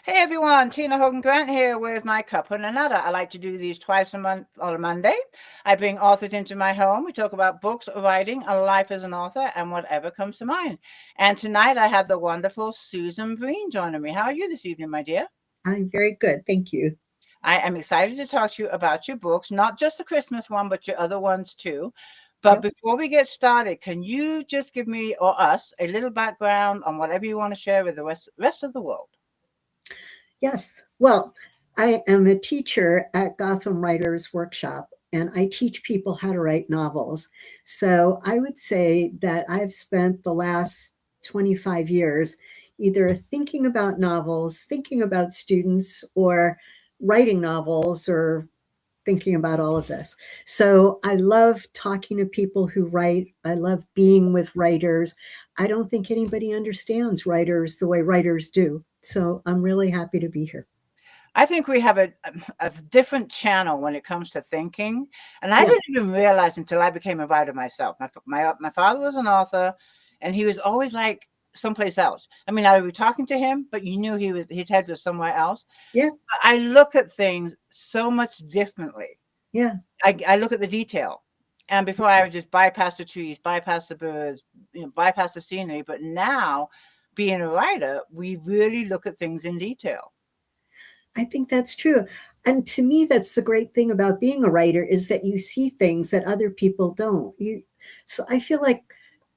Hey everyone, Tina Hogan Grant here with my Cuppa A Natter. I like to do these twice a month on a Monday. I bring authors into my home. We talk about books, writing, and life as an author, and whatever comes to mind. And tonight I have the wonderful Susan Breen joining me. How are you this evening, my dear? I'm very good. Thank you. I am excited to talk to you about your books, not just the Christmas one, but your other ones too. But Yep. before we get started, can you just give me or us a little background on whatever you want to share with the rest of the world? Yes. Well, I am a teacher at Gotham Writers Workshop, and I teach people how to write novels. So I would say that I've spent the last 25 years either thinking about novels, thinking about students, or writing novels, or thinking about all of this. So I love talking to people who write. I love being with writers. I don't think anybody understands writers the way writers do. So I'm really happy to be here. I think we have a different channel when it comes to thinking, and I Yeah. didn't even realize until I became a writer myself. My father was an author, and he was always like someplace else. I mean, I would be talking to him, but you knew his head was somewhere else. Yeah. But I look at things so much differently. Yeah. I look at the detail, and before I would just bypass the trees, bypass the birds, bypass the scenery. But now, being a writer, we really look at things in detail. I think that's true. And to me, that's the great thing about being a writer is that you see things that other people don't. So I feel like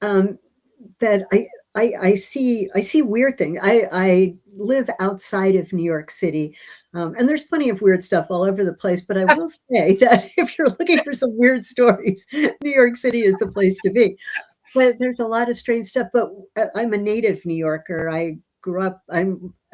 um, that I see weird things. I live outside of New York City, and there's plenty of weird stuff all over the place. But I will say that if you're looking for some weird stories, New York City is the place to be. But there's a lot of strange stuff. But I'm a native New Yorker. I grew up. I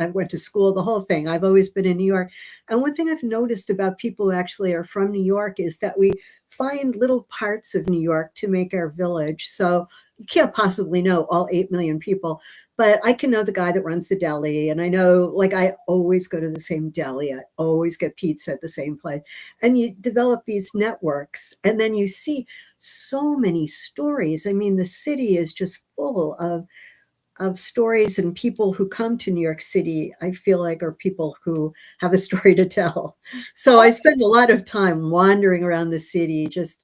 went to school. The whole thing. I've always been in New York. And one thing I've noticed about people who actually are from New York is that we find little parts of New York to make our village. So you can't possibly know all 8 million people, but I can know the guy that runs the deli. And I know, like, I always go to the same deli. I always get pizza at the same place. And you develop these networks, and then you see so many stories. I mean, the city is just full of stories, and people who come to New York City, I feel like, are people who have a story to tell. So I spend a lot of time wandering around the city, just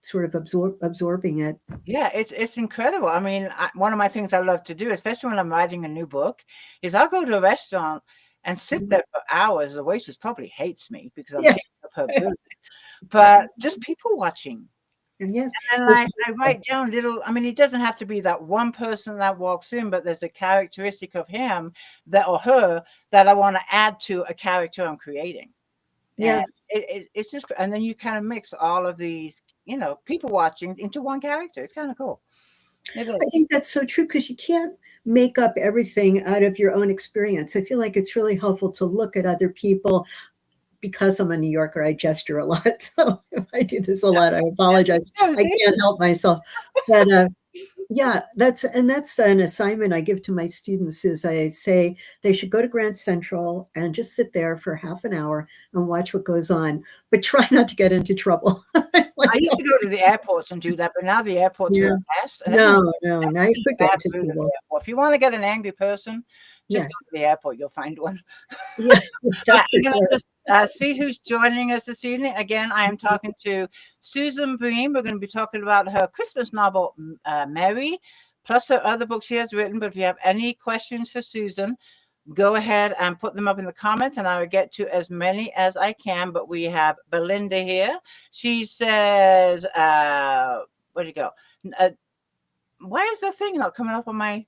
sort of absorbing it. Yeah, it's incredible. I mean, one of my things I love to do, especially when I'm writing a new book, is I'll go to a restaurant and sit Mhm. there for hours. The waitress probably hates me because I'm Yeah. taking up her food, but just people watching. And yes, And it's I write down little, I mean, it doesn't have to be that one person that walks in, but there's a characteristic of him that or her that I want to add to a character I'm creating. And yeah. it's just, and then you kind of mix all of these, people watching into one character. It's kind of cool. It I is. think that's so true because you can't make up everything out of your own experience. I feel like it's really helpful to look at other people. Because I'm a New Yorker, I gesture a lot. So if I do this a lot, I apologize. Oh, I see? can't help myself. But yeah, that's an assignment I give to my students is I say they should go to Grand Central and just sit there for half an hour and watch what goes on, but try not to get into trouble. I Like, used to go to the airports and do that, but now the airports are yeah, a mess, and everyone no, no, now you to the could get bad into food at the trouble. airport. If you want to get an angry person, just go Yes, to the airport. You'll find one. yes, that's for I'm going to sure. just see who's joining us this evening. Again, I am talking to Susan Breen. We're going to be talking about her Christmas novel, Mary, plus her other books she has written. But if you have any questions for Susan, go ahead and put them up in the comments, and I will get to as many as I can. But we have Belinda here. She says, where'd you go? Uh, why is the thing not coming up on my?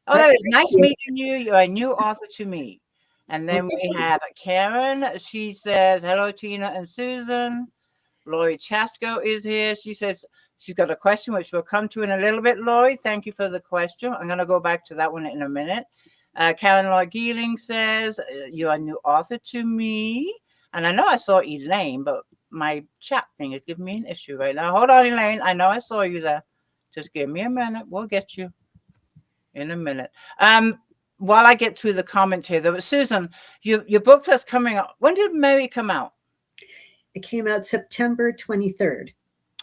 Oh, I, that is nice meeting you. You're a new author to me. And well, then thank we you. have Karen. She says, hello, Tina and Susan. Lori Chasko is here. She says she's got a question, which we'll come to in a little bit, Lori. Thank you for the question. I'm going to go back to that one in a minute. Karen Lloyd Geeling says, you're a new author to me. And I know I saw Elaine, but my chat thing is giving me an issue right now. Hold on, Elaine. I know I saw you there. Just give me a minute. We'll get you in a minute. While I get through the comments here, though, Susan, your book that's coming out. When did Mary come out It came out September 23rd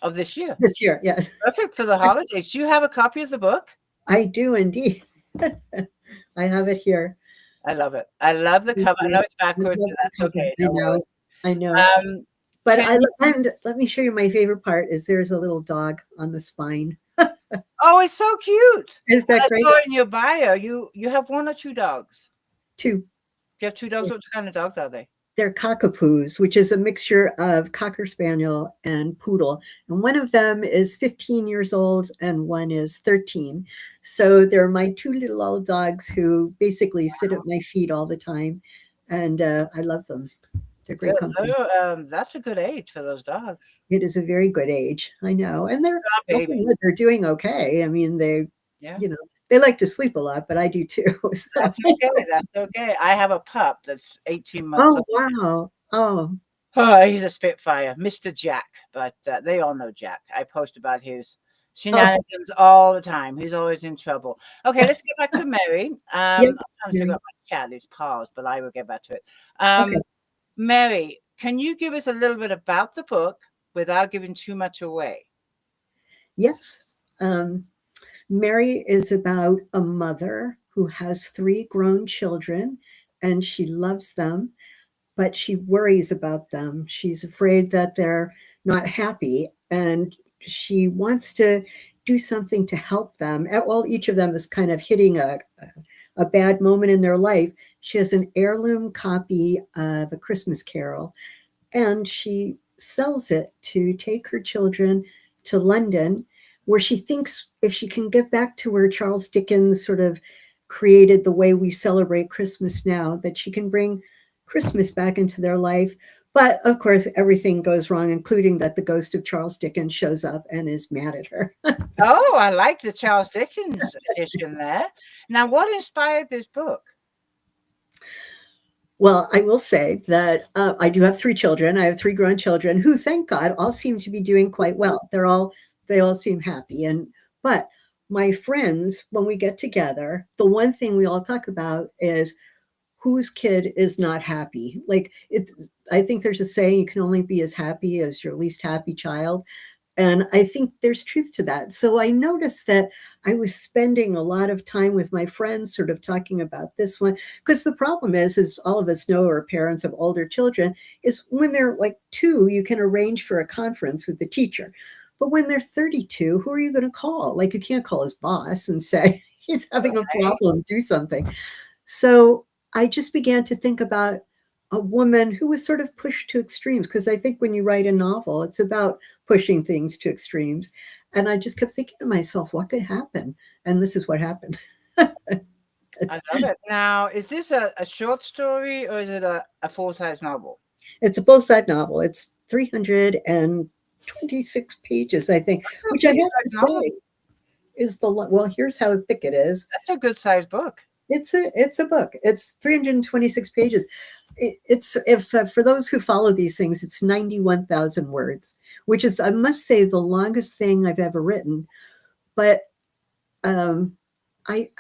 of this year? this year. Yes, Perfect for the holidays. Do you have a copy of the book? I do indeed. I have it here. I love it. I love the cover. I know it's backwards, love and the that's cover. okay. I Don't worry. know, I know. Um, But can you, and let me show you my favorite part is there's a little dog on the spine. oh, it's so cute. Is And that I great? saw in your bio, you have one or two dogs. Two. Do you have two dogs? What kind of dogs are they? They're cockapoos, which is a mixture of Cocker Spaniel and Poodle. And one of them is 15 years old and one is 13. So they're my two little old dogs who basically sit at my feet all the time. And I love them. They're great company. That's a good age for those dogs. It is a very good age. I know. And they're, Oh, baby. they're doing okay. I mean, Yeah. they like to sleep a lot, but I do too. So. That's okay. That's okay. I have a pup that's 18 months Oh, old. wow. Oh, Oh, he's a Spitfire, Mr. Jack. But they all know Jack. I post about his shenanigans all the time. He's always in trouble. Okay, let's get back to Mary. yes. I'm trying to figure out my chat is paused, but I will get back to it. Okay. Mary, can you give us a little bit about the book without giving too much away? Yes. Mary is about a mother who has 3 grown children and she loves them, but she worries about them. She's afraid that they're not happy and she wants to do something to help them. Well, each of them is kind of hitting a bad moment in their life. She has an heirloom copy of A Christmas Carol and she sells it to take her children to London, where she thinks if she can get back to where Charles Dickens sort of created the way we celebrate Christmas now, that she can bring Christmas back into their life. But of course, everything goes wrong, including that the ghost of Charles Dickens shows up and is mad at her. Oh, I like the Charles Dickens edition there. Now, what inspired this book? Well, I will say that I do have 3 children. I have 3 grown children who, thank God, all seem to be doing quite well. They all seem happy. But my friends, when we get together, the one thing we all talk about is whose kid is not happy. I think there's a saying, you can only be as happy as your least happy child. And I think there's truth to that. So I noticed that I was spending a lot of time with my friends sort of talking about this one. Because the problem is all of us know, or parents of older children, is when they're like 2, you can arrange for a conference with the teacher. But when they're 32, who are you going to call? Like, you can't call his boss and say, he's having a problem, do something. So I just began to think about a woman who was sort of pushed to extremes, because I think when you write a novel, it's about pushing things to extremes. And I just kept thinking to myself, what could happen? And this is what happened. I love it. Now, is this a short story or is it a full-size novel? It's a full-size novel. It's 326 pages, I think, which I have to say is well, here's how thick it is. That's a good-sized book. It's a book. It's 326 pages. It's for those who follow these things, it's 91,000 words, which is, I must say, the longest thing I've ever written. But I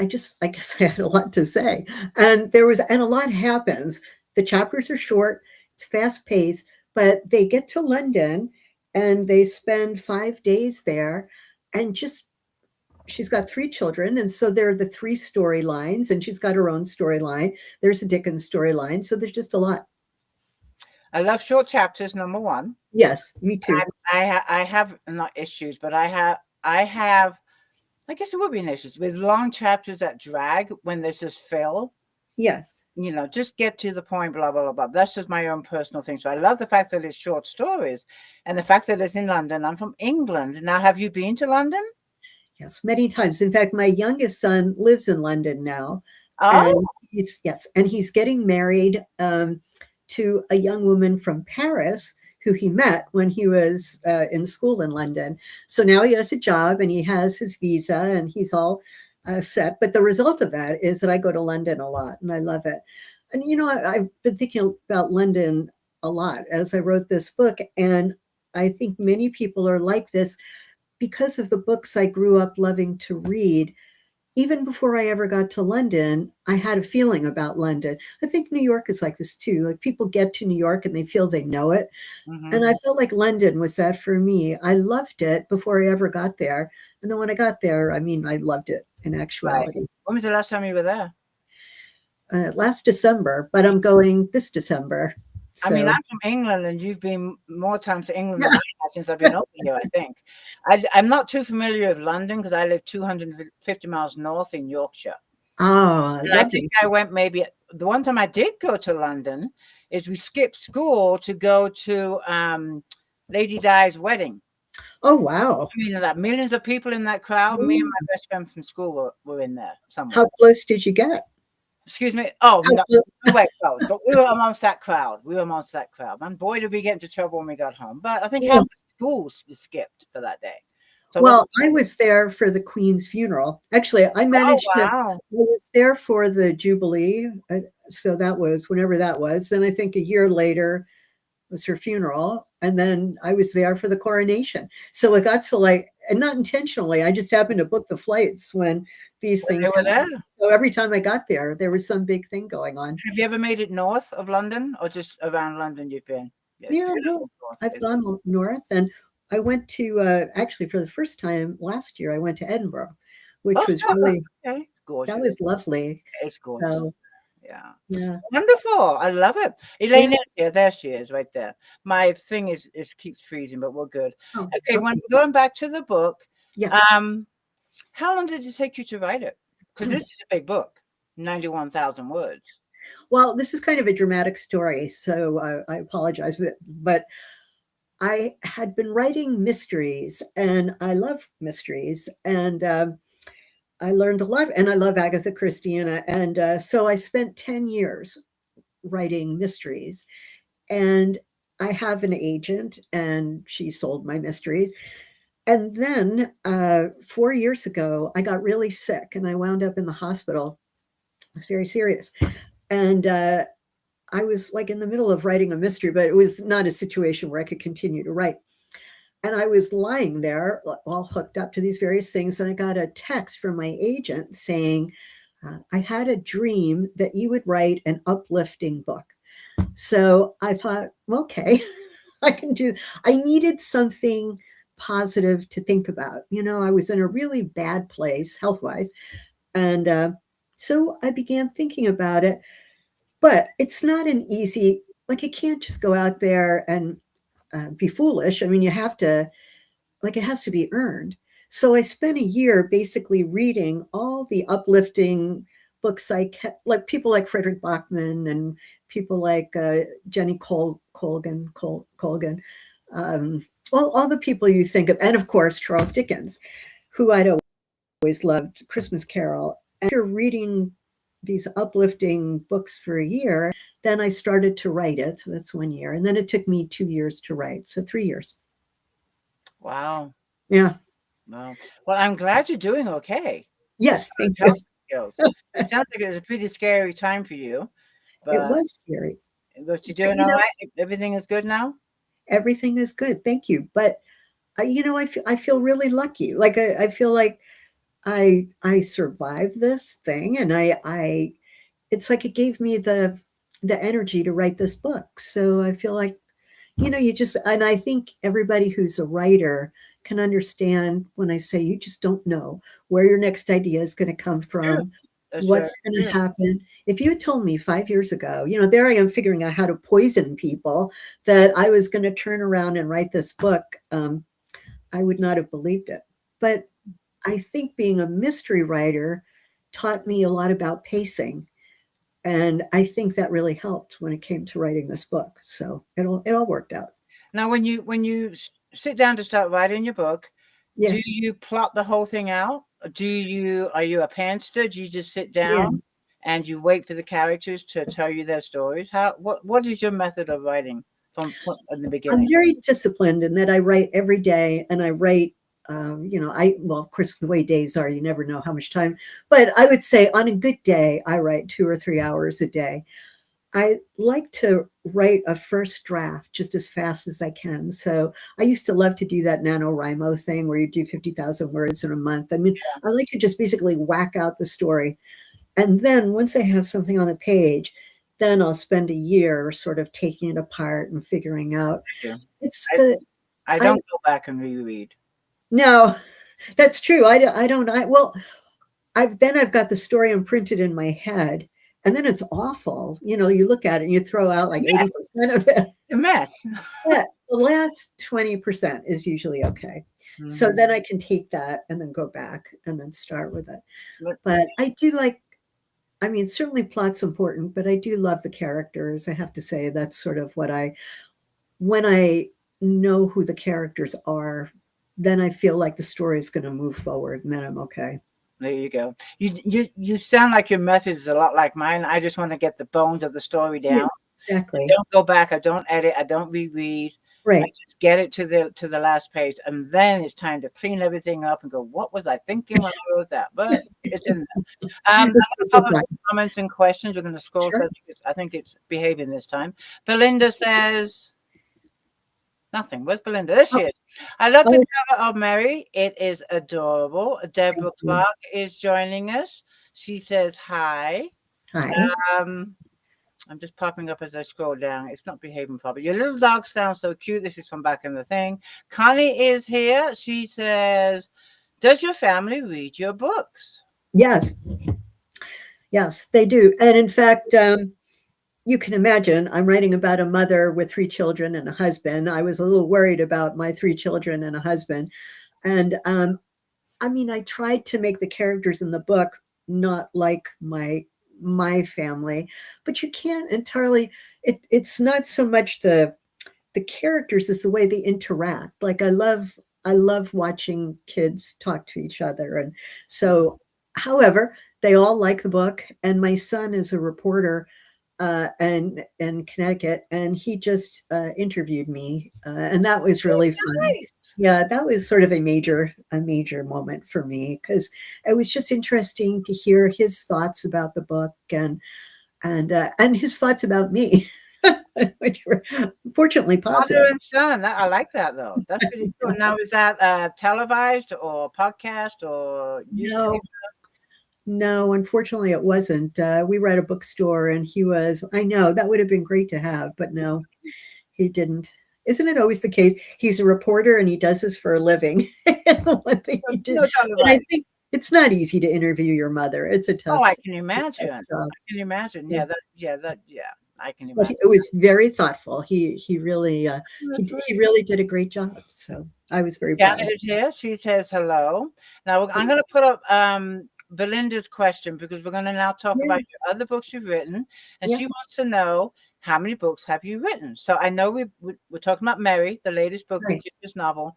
guess I had a lot to say, and a lot happens. The chapters are short. It's fast paced, but they get to London and they spend 5 days there, and she's got 3 children. And so there are the 3 storylines, and she's got her own storyline. There's a Dickens storyline. So there's just a lot. I love short chapters, number one. Yes, me too. I have not issues, but I guess it would be an issue with long chapters that drag when there's just fill. Yes. Just get to the point, blah, blah, blah, blah. That's just my own personal thing. So I love the fact that it's short stories and the fact that it's in London. I'm from England. Now, have you been to London? Yes, many times. In fact, my youngest son lives in London now. Oh, and he's getting married to a young woman from Paris who he met when he was in school in London. So now he has a job and he has his visa and he's all set. But the result of that is that I go to London a lot and I love it. And, I've been thinking about London a lot as I wrote this book. And I think many people are like this because of the books I grew up loving to read. Even before I ever got to London, I had a feeling about London. I think New York is like this too. Like, people get to New York and they feel they know it. Mm-hmm. And I felt like London was that for me. I loved it before I ever got there. And then when I got there, I loved it in actuality. Right. When was the last time you were there? last December, but I'm going this December. I mean, So I'm from England, and you've been more times to England yeah. than I have since I've been over here, I think. I'm not too familiar with London because I live 250 miles north in Yorkshire. Oh, And I think lovely. I went maybe the one time I did go to London is we skipped school to go to Lady Di's wedding. Oh, wow. I mean, that millions of people in that crowd. Me and my best friend from school were in there somewhere. How close did you get? Excuse me. Oh, How no, close? we were close, but we were amongst that crowd. We were amongst that crowd. And boy, did we get into trouble when we got home. But I think half Yeah. the schools we skipped for that day. So it Well, wasn't. I was there for the Queen's funeral. Actually, I Oh, managed to, I wow. was there for the Jubilee. So that was whenever that was. Then I think a year later was her funeral. And then I was there for the coronation. So it got so like, and not intentionally, I just happened to book the flights when these When they things were happened. there. So every time I got there, there was some big thing going on. Have you ever made it north of London or just around London you've been? Yeah, it's Yeah, no, beautiful north, I've isn't it? gone north, and I went to actually for the first time last year. I went to Edinburgh, which Oh, was Scotland. really Okay. It's that gorgeous. was lovely. It's gorgeous. So Yeah. yeah, Wonderful. I love it. yeah. Elaine is here. There she is, right there. My thing is keeps freezing, but we're good. Oh, Okay, when okay. we're going back to the book, Yes. how long did it take you to write it? Because this is a big book, 91,000 words. Well, this is kind of a dramatic story, so I apologize, but I had been writing mysteries, and I love mysteries, and I learned a lot, and I love Agatha Christie, and so I spent 10 years writing mysteries. And I have an agent, and she sold my mysteries. And then 4 years ago, I got really sick and I wound up in the hospital. It was very serious. And I was like in the middle of writing a mystery, but it was not a situation where I could continue to write. And I was lying there, all hooked up to these various things. And I got a text from my agent saying, I had a dream that you would write an uplifting book. So I thought, okay, I can do. I needed something positive to think about. I was in a really bad place health-wise, and so I began thinking about it. But it's not an easy. Like you can't just go out there and be foolish. I mean, you have to. Like it has to be earned. So I spent a year basically reading all the uplifting books like people like Frederick Bachman and people like Jenny Colgan, all the people you think of, and of course Charles Dickens, who I'd always loved, Christmas Carol. After reading these uplifting books for a year, then I started to write it. So that's 1 year, and then it took me 2 years to write. So 3 years. Wow. Yeah. Wow. Well, I'm glad you're doing okay. Yes. Thank Health you. skills. It sounds like it was a pretty scary time for you, It but was scary. you're doing You all know, right. Everything is good now. everything is good. Thank you. But I feel really lucky. Like I feel like I survived this thing, and I it's like it gave me the energy to write this book. So I feel like you just, and I think everybody who's a writer can understand when I say you just don't know where your next idea is going to come True. from, That's very what's going to true. happen. If you had told me 5 years ago, there I am figuring out how to poison people, that I was going to turn around and write this book, I would not have believed it. But I think being a mystery writer taught me a lot about pacing. And I think that really helped when it came to writing this book. So it all worked out. Now, when you sit down to start writing your book, Yeah. do you plot the whole thing out? Are you a pantser? Do you just sit Yeah. down and you wait for the characters to tell you their stories? What is your method of writing from in the I'm beginning? very disciplined in that I write every day, and I write, well, of course, the way days are, you never know how much time, but I would say on a good day, I write 2 or 3 hours a day. I like to write a first draft just as fast as I can. So I used to love to do that NaNoWriMo thing where you do 50,000 words in a month. I mean, I like to just basically whack out the story. And then once I have something on the page, then I'll spend a year sort of taking it apart and figuring out. I do. It's I, the, I I, don't go back and reread. no, that's true. I don't, well, I've got the story imprinted in my head. and then it's awful. You know, you look at it and you throw out like 80% of it. A mess. But the last 20% is usually okay. So then I can take that and then go back and then start with it. But I do like, I mean, certainly plot's important, but I do love the characters. I have to say that's sort of what when I know who the characters are, then I feel like the story is going to move forward, and then I'm okay. There you go. You sound like your message is a lot like mine. I just want to get the bones of the story down. Yeah, exactly. I don't go back. I don't edit. I don't reread. Right. I just get it to the last page, and then it's time to clean everything up and go, what was I thinking when I wrote that? But it's in there. I'm going to cover some comments and questions. We're going to scroll. Sure. So I think it's behaving this time. Belinda says nothing. Where's Belinda? There she is. I love the cover of Mary. It is adorable. Deborah Clark is joining us. She says hi. Hi. I'm just popping up as I scroll down. It's not behaving properly. Your little dog sounds so cute. This is from back in the thing. Connie is here. She says, does your family read your books? Yes. Yes, they do. And in fact, you can imagine I'm writing about a mother with 3 children and a husband. I was a little worried about my 3 children and a husband. And I mean, I tried to make the characters in the book not like my family, but you can't entirely, it's not so much the characters, it's the way they interact. Like I love watching kids talk to each other. And so, however, they all like the book. And my son is a reporter in Connecticut, and he just interviewed me, and that was really fun. Nice. Yeah, that was sort of a major moment for me, because it was just interesting to hear his thoughts about the book and his thoughts about me, which were fortunately positive. Father and son. I like that though. That's really cool. Now, is that televised or podcast or No? No, unfortunately it wasn't. We were at a bookstore and I know that would have been great to have, but no, he didn't. Isn't it always the case? He's a reporter and he does this for a living. One thing he did. No, but I think it's not easy to interview your mother. It's a tough. Oh, I can imagine. I can imagine. Yeah, I can imagine. It was very thoughtful. He really he really did a great job. So I was very proud. Janet is here. She says hello. Now I'm going to put up Belinda's question, because we're going to now talk about your other books you've written, and she wants to know, how many books have you written? So I know we're talking about Mary, the latest book, the Dickens novel,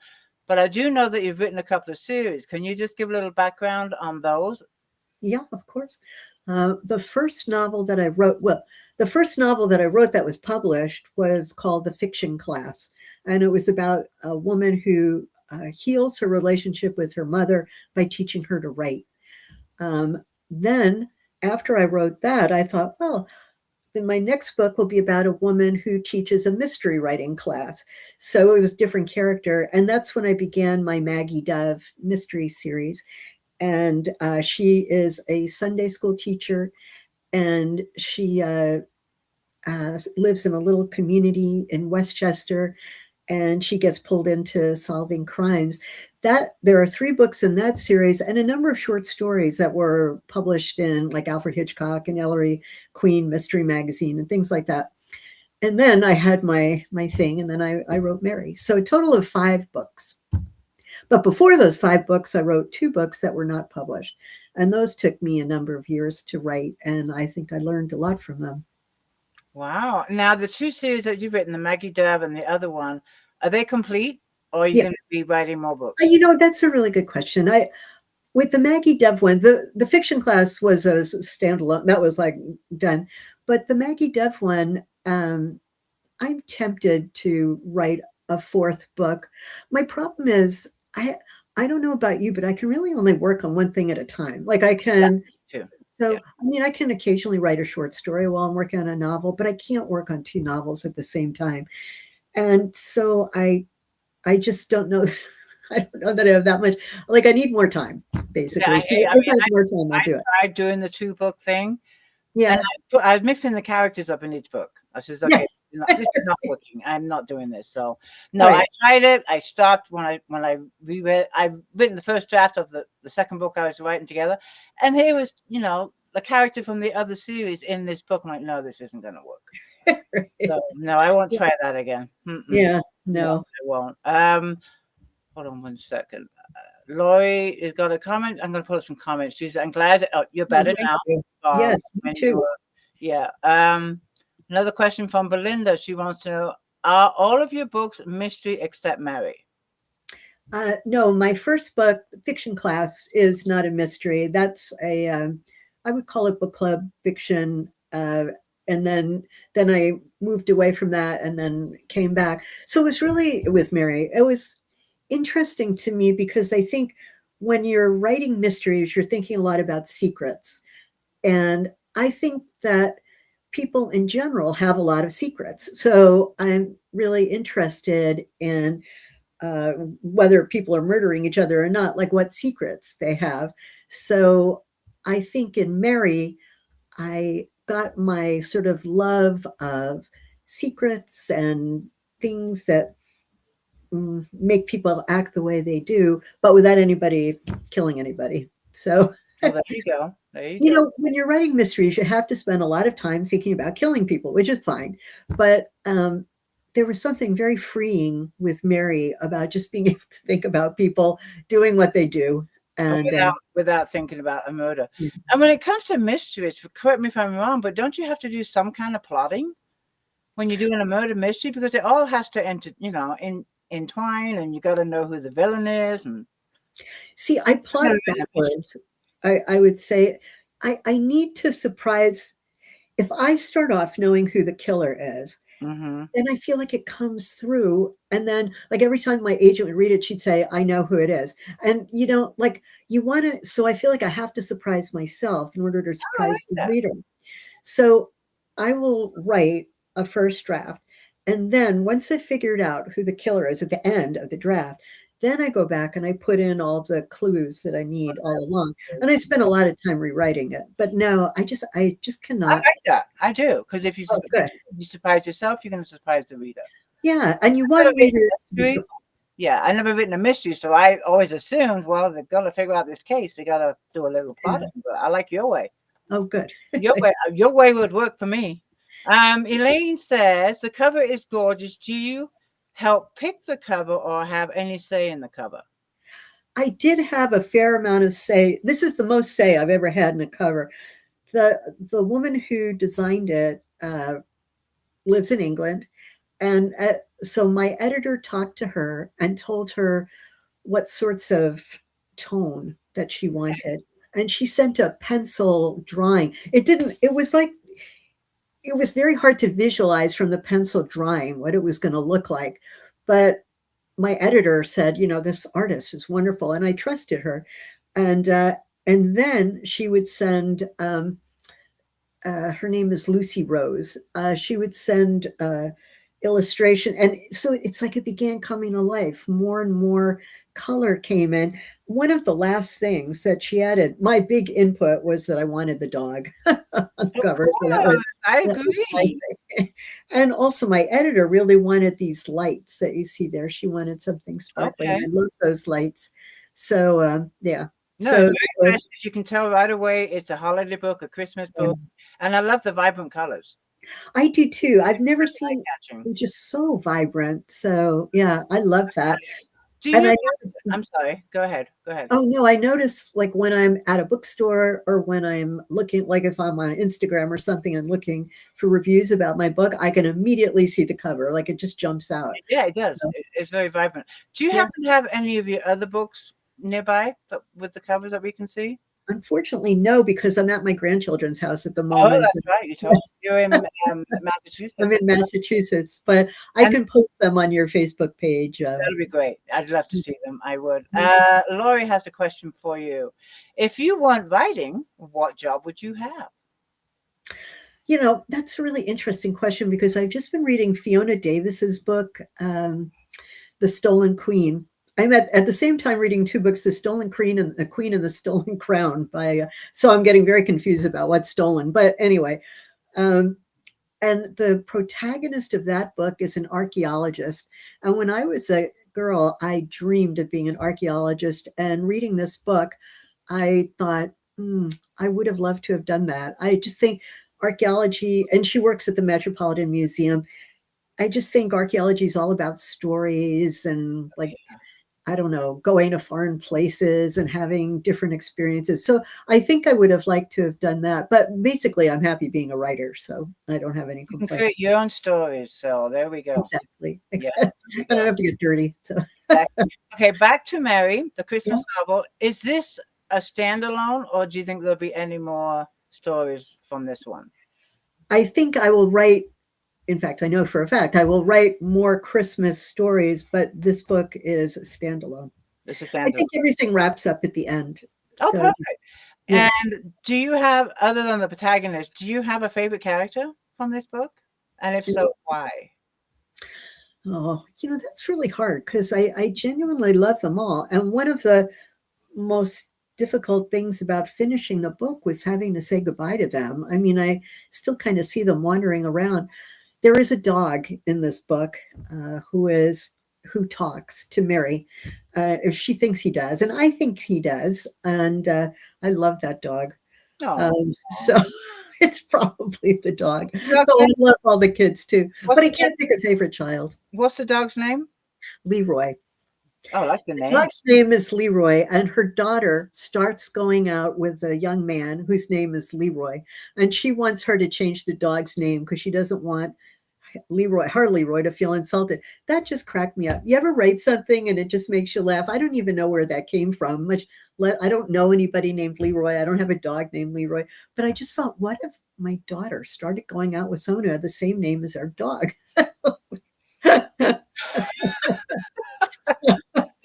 but I do know that you've written a couple of series. Can you just give a little background on those? Yeah, of course. The first novel that I wrote that was published was called The Fiction Class, and it was about a woman who heals her relationship with her mother by teaching her to write. Then after I wrote that, I thought, well, then my next book will be about a woman who teaches a mystery writing class. So it was a different character. And that's when I began my Maggie Dove mystery series. And she is a Sunday school teacher, and she lives in a little community in Westchester, and she gets pulled into solving crimes. There are 3 books in that series and a number of short stories that were published in like Alfred Hitchcock and Ellery Queen Mystery Magazine and things like that. And then I had my thing, and then I wrote Mary. So a total of 5 books. But before those 5 books, I wrote 2 books that were not published. And those took me a number of years to write. And I think I learned a lot from them. Wow. Now, the 2 series that you've written, the Maggie Dove and the other one, are they complete, or are you going to be writing more books? You know, that's a really good question. With the Maggie Dove one, the Fiction Class was a standalone. That was like done. But the Maggie Dove one, I'm tempted to write a 4th book. My problem is I don't know about you, but I can really only work on one thing at a time. Like I can. Yeah, so, I mean, I can occasionally write a short story while I'm working on a novel, but I can't work on 2 novels at the same time. And so I just don't know. I don't know that I have that much. Like I need more time, basically. Yeah, so if I have more time, I'll do it. I tried doing the 2-book thing. Yeah. And I was mixing the characters up in each book. I said, okay, this is not working. I'm not doing this. So no, I tried it. I stopped when I reread. I've written the first draft of the second book I was writing together. And here was, the character from the other series in this book. I'm like, no, this isn't going to work. Right. So, no, I won't try that again. Yeah, No, no. I won't. Hold on one second. Lori has got a comment. I'm going to put some comments. She said, I'm glad you're better Thank now. you. Yes, me when you too. were- yeah. Another question from Belinda. She wants to know, are all of your books mystery except Mary? No, my first book, Fiction Class, is not a mystery. That's I would call it book club fiction. And then I moved away from that and then came back. So it was really with Mary. It was interesting to me because I think when you're writing mysteries, you're thinking a lot about secrets. And I think that people in general have a lot of secrets. So I'm really interested in whether people are murdering each other or not, like what secrets they have. So I think in Mary, I got my sort of love of secrets and things that make people act the way they do, but without anybody killing anybody. So, Well, there you go. There you you go. know, when you're writing mysteries, you have to spend a lot of time thinking about killing people, which is fine. But there was something very freeing with Mary about just being able to think about people doing what they do. And Without thinking about a murder. yeah. And when it comes to mysteries, correct me if I'm wrong, but don't you have to do some kind of plotting when you're doing a murder mystery? Because it all has to entwine, and you got to know who the villain is. And See, I plot backwards. I would say I need to surprise. If I start off knowing who the killer is, then I feel like it comes through. And then, like, every time my agent would read it, she'd say, I know who it is. And, you know, like, you want to, so I feel like I have to surprise myself in order to surprise the that. reader. So I will write a first draft. And then once I figured out who the killer is at the end of the draft, then I go back and I put in all the clues that I need all along. And I spend a lot of time rewriting it. But no, I just I cannot. like that. I do. Because if you, Oh, good. you surprise yourself, you're going to surprise the reader. Yeah, and you want readers to be surprised. Yeah, I never written a mystery, so I always assumed, well, they're going to figure out this case. They got to do a little plotting. But I like your way. Oh, good. Your way would work for me. Elaine says the cover is gorgeous. Do you help pick the cover or have any say in the cover? I did have a fair amount of say. This is the most say I've ever had in a cover. The woman who designed it lives in England, and so my editor talked to her and told her what sorts of tone that she wanted, and she sent a pencil drawing. It was like, it was very hard to visualize from the pencil drawing what it was going to look like, but my editor said, you know, this artist is wonderful, and I trusted her. And then she would send. Her name is Lucy Rose. She would send illustration, and so it's like it began coming to life. More and more color came in. One of the last things that she added, my big input was that I wanted the dog on the cover. So I agree. And also, my editor really wanted these lights that you see there. She wanted something sparkly. Okay. I love those lights. So yeah. No, So you can tell right away it's a holiday book, a Christmas book, and I love the vibrant colors. I do too. I've never seen just so vibrant. So yeah, I love that. I'm sorry. Go ahead. Oh no, I notice, like, when I'm at a bookstore or when I'm looking, like if I'm on Instagram or something and looking for reviews about my book, I can immediately see the cover. Like, it just jumps out. Yeah, it does. It's very vibrant. Do you happen to have any of your other books nearby with the covers that we can see? Unfortunately, no, because I'm at my grandchildren's house at the moment. Oh, that's right. You told me you're in Massachusetts. I'm in Massachusetts, but I can post them on your Facebook page. That'd be great. I'd love to see them. I would. Laurie has a question for you. If you weren't writing, what job would you have? You know, that's a really interesting question because I've just been reading Fiona Davis's book, The Stolen Queen. I'm at the same time reading two books, The Stolen Queen and the Stolen Crown so I'm getting very confused about what's stolen. But anyway, and the protagonist of that book is an archaeologist. And when I was a girl, I dreamed of being an archaeologist. And reading this book, I thought, I would have loved to have done that. I just think archaeology, and she works at the Metropolitan Museum. I just think archaeology is all about stories and, like, I don't know, going to foreign places and having different experiences. So I think I would have liked to have done that. But basically, I'm happy being a writer, so I don't have any You can create complaints. your own stories. So there we go. Exactly. Yeah, Exactly. there we I don't go. have to get dirty. So Exactly. Okay, back to Mary, the yeah, Christmas novel. Is this a standalone, or do you think there'll be any more stories from this one? I think I will write. In fact, I know for a fact I will write more Christmas stories, but this book is standalone. This is I standalone. think everything wraps up at the end. Oh, So perfect. yeah. And do you have, other than the protagonist, do you have a favorite character from this book? And if so, why? Oh, that's really hard because I genuinely love them all. And one of the most difficult things about finishing the book was having to say goodbye to them. I mean, I still kind of see them wandering around. There is a dog in this book who talks to Mary. If she thinks he does, and I think he does, and I love that dog. Oh, So it's probably the dog. dog's Though I name, love all the kids too, what's but I the dog, can't pick a favorite child. what's the dog's name? Leroy. Oh, I like the The name. dog's name is Leroy, and her daughter starts going out with a young man whose name is Leroy, and she wants her to change the dog's name because she doesn't want her Leroy to feel insulted. That just cracked me up. You ever write something and it just makes you laugh? I don't even know where that came from. I don't know anybody named Leroy. I don't have a dog named Leroy. But I just thought, what if my daughter started going out with someone who had the same name as our dog? I love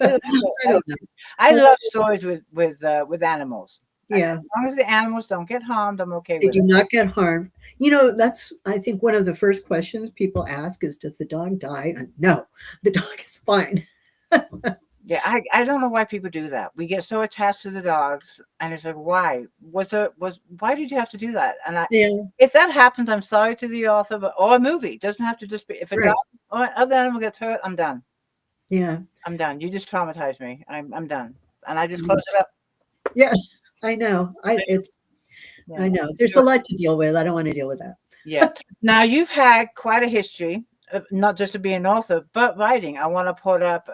I it. don't know. I That's love stories with animals. yeah. As long as the animals don't get harmed, I'm okay They with do it. not get harmed. That's, I think, one of the first questions people ask is, does the dog die? And no, the dog is fine. Yeah, I don't know why people do that. We get so attached to the dogs, and it's like, why? Why did you have to do that? And Yeah, if that happens, I'm sorry to the author, but or a movie. It doesn't have to just be, if a dog right. or other animal gets hurt, I'm done. Yeah. I'm done. You just traumatized me. I'm done. And I just close Mm. it up. Yeah, I know. Yeah. I know. There's a lot to deal with. I don't want to deal with that. Yeah. Now you've had quite a history, not just to be an author, but writing. I want to put up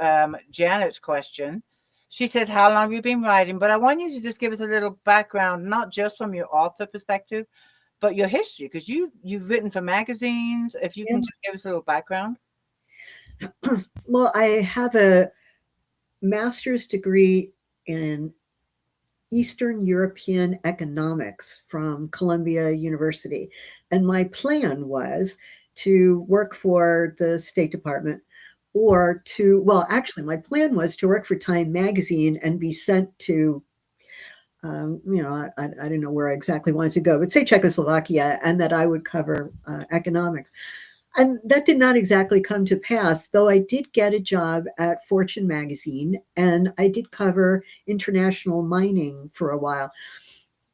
Janet's question. She says, "How long have you been writing?" But I want you to just give us a little background, not just from your author perspective, but your history, because you've written for magazines. If you Yeah. can just give us a little background. Well, I have a master's degree in Eastern European economics from Columbia University. And my plan was to work for the State Department well, actually, my plan was to work for Time Magazine and be sent to, I didn't know where I exactly wanted to go, but say Czechoslovakia, and that I would cover economics. And that did not exactly come to pass, though I did get a job at Fortune magazine and I did cover international mining for a while.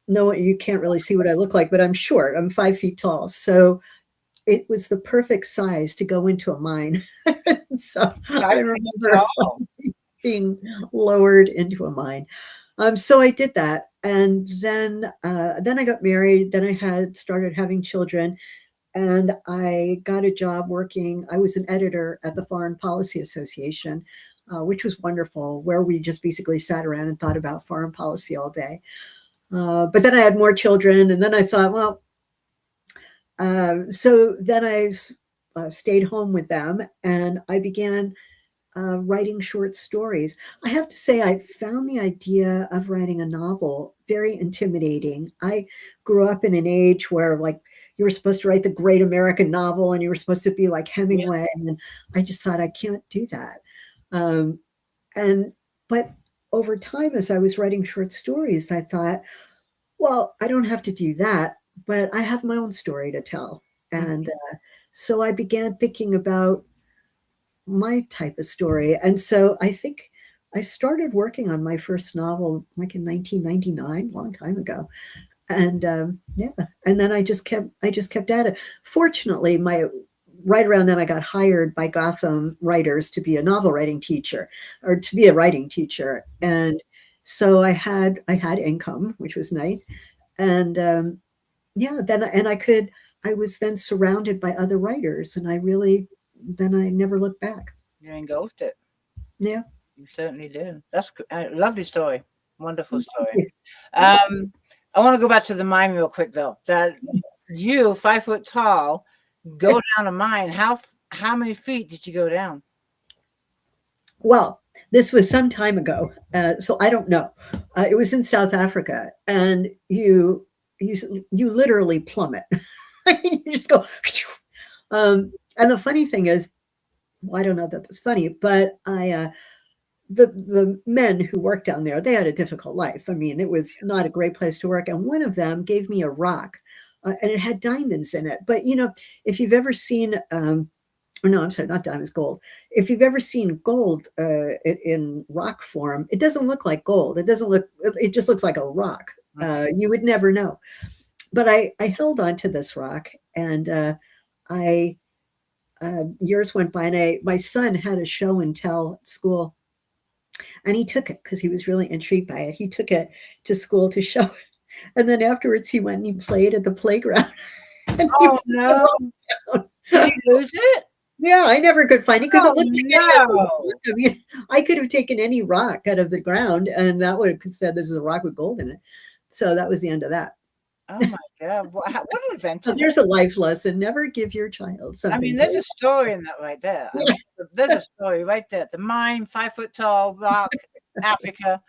No, you can't really see what I look like, but I'm short. I'm 5 feet tall. So it was the perfect size to go into a mine. So I 5 feet remember tall. being lowered into a mine. So I did that. And then I got married. Then I had started having children. And I got a job working. I was an editor at the Foreign Policy Association, which was wonderful, where we just basically sat around and thought about foreign policy all day. But then I had more children, and then I thought, well, so then I stayed home with them, and I began writing short stories. I have to say, I found the idea of writing a novel very intimidating. I grew up in an age where, like, you were supposed to write the great American novel and you were supposed to be like Yeah. Hemingway. And I just thought, I can't do that. Um, but over time, as I was writing short stories, I thought, well, I don't have to do that, but I have my own story to tell. And so I began thinking about my type of story. And so I think I started working on my first novel like in 1999, long time ago. And yeah, and then I just kept at it. Fortunately, my right around then I got hired by Gotham Writers to be a novel writing teacher or to be a writing teacher. And So I had income, which was nice. And yeah, I was then surrounded by other writers, and then I never looked back. You engulfed it. Yeah. You certainly did. That's a lovely story. Wonderful Thank story. you. I want to go back to the mine real quick though. That you, 5 foot tall, go down a mine. How many feet did you go down? Well, this was some time ago, so I don't know. It was in South Africa, and you literally plummet. I mean, you just go. And the funny thing is, well, I don't know that that's funny, but the men who worked down there, they had a difficult life. I mean, it was not a great place to work. And one of them gave me a rock, and it had diamonds in it. But if you've ever seen, or no, I'm sorry, not diamonds, gold. If you've ever seen gold in rock form, it doesn't look like gold. It doesn't look. It just looks like a rock. You would never know. But I held on to this rock, and I years went by, and my son had a show and tell at school. And he took it because he was really intrigued by it. He took it to school to show it. And then afterwards, he went and he played at the playground. Oh, no. Did you lose it? Yeah, I never could find it because it looked like any other no. rock. I mean, I could have taken any rock out of the ground, and that would have said this is a rock with gold in it. So that was the end of that. Oh, my God. What an So adventure. there's a life lesson. Never give your child something. I mean, there's a story in that right there. I mean, there's a story right there. The mine, 5 foot tall, rock, Africa.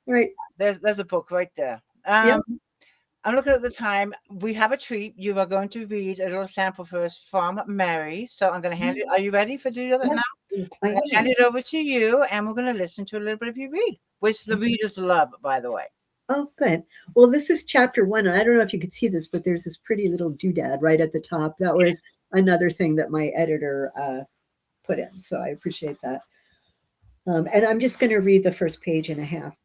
Right. There's a book right there. Yep. I'm looking at the time. We have a treat. You are going to read a little sample for us from Mary. So I'm going to hand it. Are you ready for doing that Yes, now? I I'm going to hand it over to you, and we're going to listen to a little bit of you read, which the readers love, by the way. Oh, good. Well, this is chapter 1. And I don't know if you could see this, but there's this pretty little doodad right at the top. That was another thing that my editor put in. So I appreciate that. And I'm just going to read the first page and a half.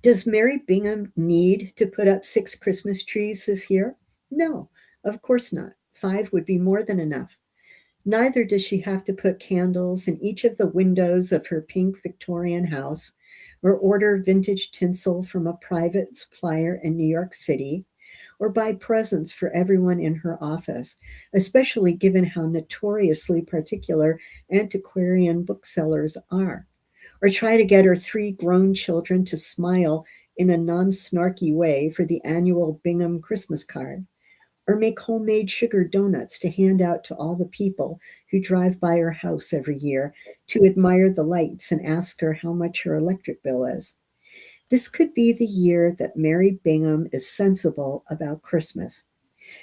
Does Mary Bingham need to put up 6 Christmas trees this year? No, of course not. 5 would be more than enough. Neither does she have to put candles in each of the windows of her pink Victorian house, or order vintage tinsel from a private supplier in New York City, or buy presents for everyone in her office, especially given how notoriously particular antiquarian booksellers are, or try to get her 3 grown children to smile in a non-snarky way for the annual Bingham Christmas card, or make homemade sugar donuts to hand out to all the people who drive by her house every year to admire the lights and ask her how much her electric bill is. This could be the year that Mary Bingham is sensible about Christmas.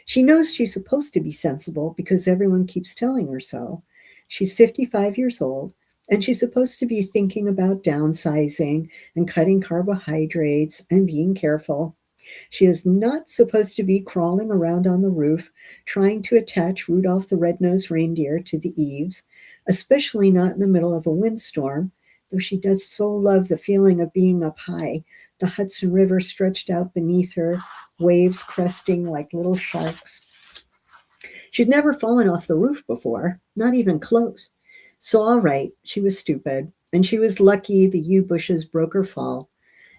She knows she's supposed to be sensible because everyone keeps telling her so. She's 55 years old, and she's supposed to be thinking about downsizing and cutting carbohydrates and being careful. She is not supposed to be crawling around on the roof trying to attach Rudolph the Red-Nosed Reindeer to the eaves, especially not in the middle of a windstorm, though she does so love the feeling of being up high, the Hudson River stretched out beneath her, waves cresting like little sharks. She'd never fallen off the roof before, not even close. So all right, she was stupid, and she was lucky the yew bushes broke her fall.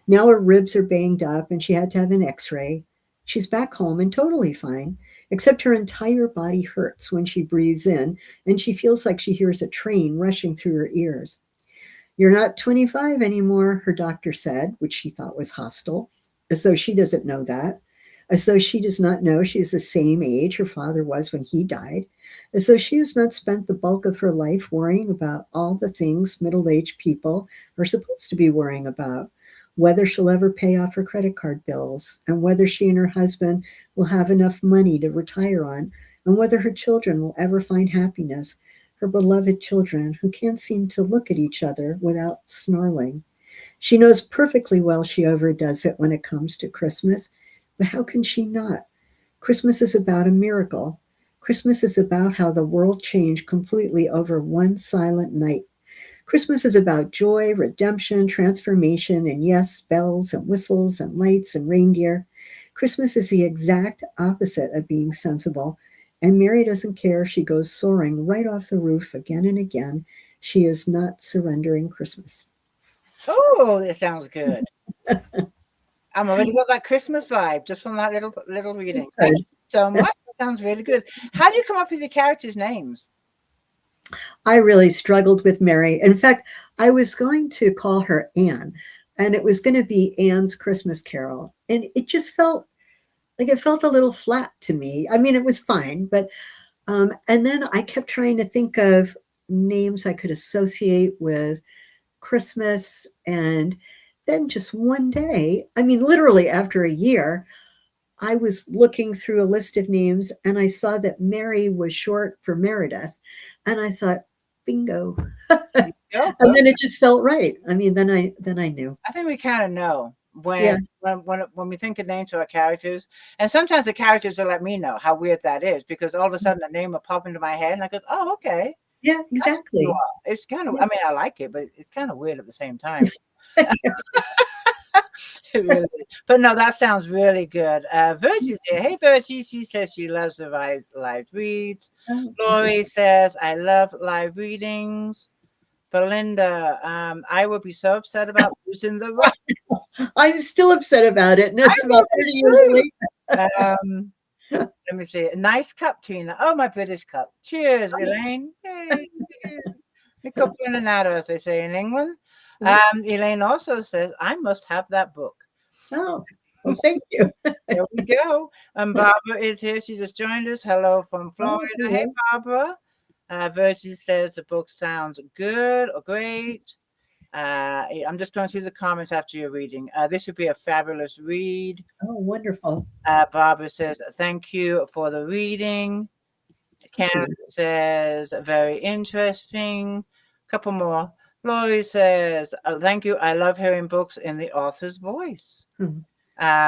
Now her ribs are banged up and she had to have an x-ray. She's back home and totally fine, except her entire body hurts when she breathes in and she feels like she hears a train rushing through her ears. You're not 25 anymore, her doctor said, which she thought was hostile, as though she doesn't know that, as though she does not know she's the same age her father was when he died, as though she has not spent the bulk of her life worrying about all the things middle-aged people are supposed to be worrying about. Whether she'll ever pay off her credit card bills, and whether she and her husband will have enough money to retire on, and whether her children will ever find happiness, her beloved children who can't seem to look at each other without snarling. She knows perfectly well she overdoes it when it comes to Christmas, but how can she not? Christmas is about a miracle. Christmas is about how the world changed completely over one silent night. Christmas is about joy, redemption, transformation, and yes, bells and whistles and lights and reindeer. Christmas is the exact opposite of being sensible, and Mary doesn't care if she goes soaring right off the roof again and again. She is not surrendering Christmas. Oh, it sounds good. I'm already got that Christmas vibe just from that little reading. Thank you so much. That sounds really good. How do you come up with your characters' names? I really struggled with Mary. In fact, I was going to call her Anne, and it was going to be Anne's Christmas Carol. And it just felt like it felt a little flat to me. I mean, it was fine, but and then I kept trying to think of names I could associate with Christmas. And then just one day, I mean, literally after a year, I was looking through a list of names and I saw that Mary was short for Meredith. And I thought, bingo. Oh, And then it just felt right. I mean, then I knew. I think we kind of know Yeah. when we think of names for our characters, and sometimes the characters will let me know how weird that is because all of a sudden a name will pop into my head and I go, oh, okay. Yeah, That's who you exactly. are. It's kind of, I mean, I like it, but it's kind of weird at the same time. It really is. But no, that sounds really good. Virgie's here. Hey, Virgie. She says she loves the live reads. Oh, Lori says, I love live readings. Belinda, I would be so upset about losing the right. I'm still upset about it. And I it's about would 30 years too. later. Let me see. A nice cup, Tina. Oh, my British cup. Cheers, Elaine. Hey, cheers. A Cuppa A Natter, as they say in England. Elaine also says, I must have that book. Oh, well, thank you. There we go. And Barbara is here. She just joined us. Hello from Florida. Oh, Hey, Barbara. Virgie says the book sounds good or great. I'm just going through the comments after your reading. This would be a fabulous read. oh, wonderful. Barbara says, thank you for the reading. Thank Karen you. says, very interesting. Couple more. Lori says, thank you. I love hearing books in the author's voice. Hmm.